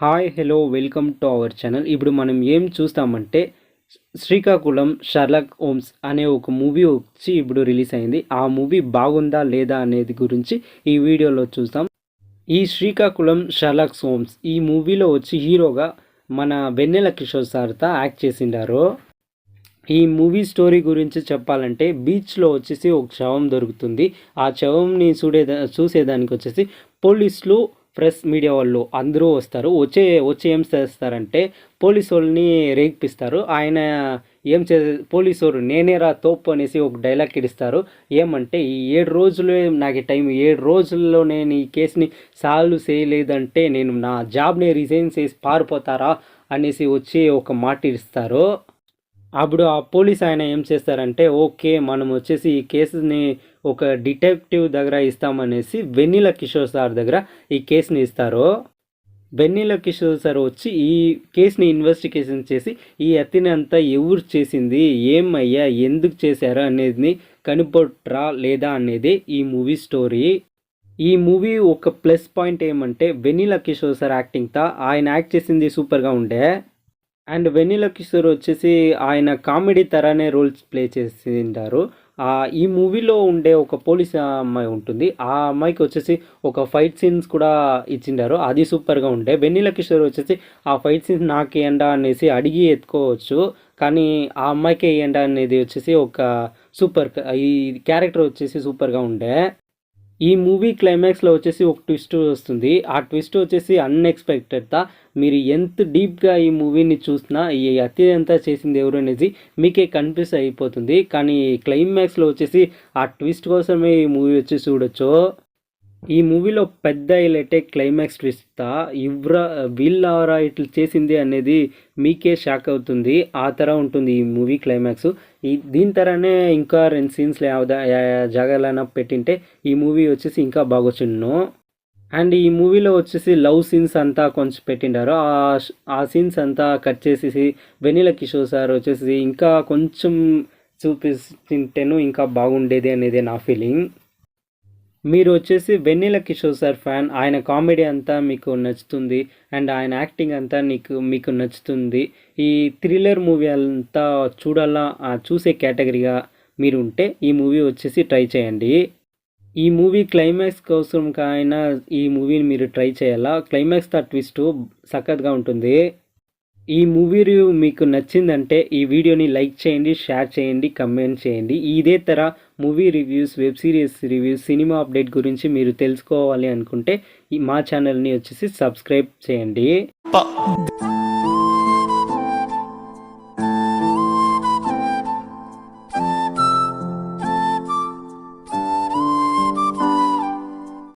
Hi hello welcome to our channel. ఇప్పుడు మనం ఏం చూస్తామంటే శ్రీకాకుళం షర్లాక్ హోమ్స్ అనే ఒక మూవీ వచ్చి ఇప్పుడు రిలీజ్ అయింది. ఆ మూవీ బాగుందా లేదా అనేది గురించి ఈ వీడియోలో చూస్తాం. ఈ శ్రీకాకుళం షర్లాక్ హోమ్స్ ఈ మూవీలో వచ్చి హీరోగా మన వెన్నెల కిషోర్ సార్తో యాక్ట్ చేసిండారు. ఈ మూవీ స్టోరీ గురించి చెప్పాలంటే బీచ్లో వచ్చేసి ఒక శవం దొరుకుతుంది. ఆ శవంని చూసేదానికి వచ్చేసి పోలీసులు ప్రెస్ మీడియా వాళ్ళు అందరూ వస్తారు. వచ్చి ఏం చేస్తారంటే పోలీసు వాళ్ళని రేగిపిస్తారు. ఆయన ఏం పోలీసు వాళ్ళు నేనేరా తోపు అనేసి ఒక డైలాగ్ ఇడిస్తారు. ఏమంటే ఈ 7 రోజులు నాకు టైం, 7 రోజుల్లో నేను ఈ కేసుని సాల్వ్ చేయలేదంటే నేను నా జాబ్ని రిజైన్ చేసి పారిపోతారా అనేసి వచ్చి ఒక మాట ఇస్తారు. అప్పుడు ఆ పోలీస్ ఆయన ఏం చేస్తారంటే ఓకే మనం వచ్చేసి ఈ కేసుని ఒక డిటెక్టివ్ దగ్గర ఇస్తామనేసి వెన్నెల కిషోర్ సార్ దగ్గర ఈ కేసుని ఇస్తారు. వెన్నెల కిషోర్ సార్ వచ్చి ఈ కేసుని ఇన్వెస్టిగేషన్ చేసి ఈ హత్యని అంతా ఎవరు చేసింది, ఏమయ్యా, ఎందుకు చేశారు అనేది కనిపెట్టరా లేదా అనేది ఈ మూవీ స్టోరీ. ఈ మూవీ ఒక ప్లస్ పాయింట్ ఏమంటే వెన్నెల కిషోర్ సార్ యాక్టింగ్తో ఆయన యాక్ట్ చేసింది సూపర్గా ఉండే. అండ్ వెన్నెల కిషోర్ వచ్చేసి ఆయన కామెడీ తరానే రోల్స్ ప్లే చేసింటారు. ఈ మూవీలో ఉండే ఒక పోలీస్ అమ్మాయి ఉంటుంది. ఆ అమ్మాయికి వచ్చేసి ఒక ఫైట్ సీన్స్ కూడా ఇచ్చిండారు. అది సూపర్గా ఉండే. వెన్నెల కిషోర్ వచ్చేసి ఆ ఫైట్ సీన్స్ నాకు ఏండా అనేసి అడిగి ఎత్తుకోవచ్చు, కానీ ఆ అమ్మాయికి ఏండా అనేది వచ్చేసి ఒక సూపర్, ఈ క్యారెక్టర్ వచ్చేసి సూపర్గా ఉండే. ఈ మూవీ క్లైమాక్స్లో వచ్చేసి ఒక ట్విస్ట్ వస్తుంది. ఆ ట్విస్ట్ వచ్చేసి అన్ఎక్స్పెక్టెడ్గా మీరు ఎంత డీప్గా ఈ మూవీని చూసినా ఈ హత్య అంతా చేసింది ఎవరు అనేది మీకే కన్ఫ్యూజ్ అయిపోతుంది. కానీ క్లైమాక్స్లో వచ్చేసి ఆ ట్విస్ట్ కోసమే ఈ మూవీ వచ్చి చూడొచ్చు. ఈ మూవీలో పెద్ద హైలైటే క్లైమాక్స్ ట్విస్ట్. వీళ్ళారా ఇట్లా చేసింది అనేది మీకే షాక్ అవుతుంది. ఆ తర ఉంటుంది ఈ మూవీ క్లైమాక్స్. దీని తరనే ఇంకా 2 సీన్స్లో జాగాలైనా పెట్టింటే ఈ మూవీ వచ్చేసి ఇంకా బాగొచ్చును. అండ్ ఈ మూవీలో వచ్చేసి లవ్ సీన్స్ అంతా కొంచెం పెట్టిండారు. ఆ సీన్స్ అంతా కట్ చేసేసి వెన్నెల కిషోర్ సార్ వచ్చేసి ఇంకా కొంచెం చూపిస్తుంటేను ఇంకా బాగుండేది అనేది నా ఫీలింగ్. మీరు వచ్చేసి వెన్నెల కిషోర్ సార్ ఫ్యాన్, ఆయన కామెడీ అంతా మీకు నచ్చుతుంది అండ్ ఆయన యాక్టింగ్ అంతా మీకు నచ్చుతుంది, ఈ థ్రిల్లర్ మూవీ అంతా చూసే కేటగిరీగా మీరు ఉంటే ఈ మూవీ వచ్చేసి ట్రై చేయండి. ఈ మూవీ క్లైమాక్స్ కోసం అయినా ఈ మూవీని మీరు ట్రై చేయాలా. క్లైమాక్స్ ట్విస్ట్ సఖత్గా ఉంటుంది. ఈ మూవీ రివ్యూ మీకు నచ్చిందంటే ఈ వీడియోని లైక్ చేయండి, షేర్ చేయండి, కమెంట్ చేయండి. ఇదే తర movie reviews, web series reviews, cinema update గురించి మీరు తెలుసుకోవాలి అనుకుంటే మా ఛానల్ని వచ్చేసి సబ్స్క్రైబ్ చేయండి.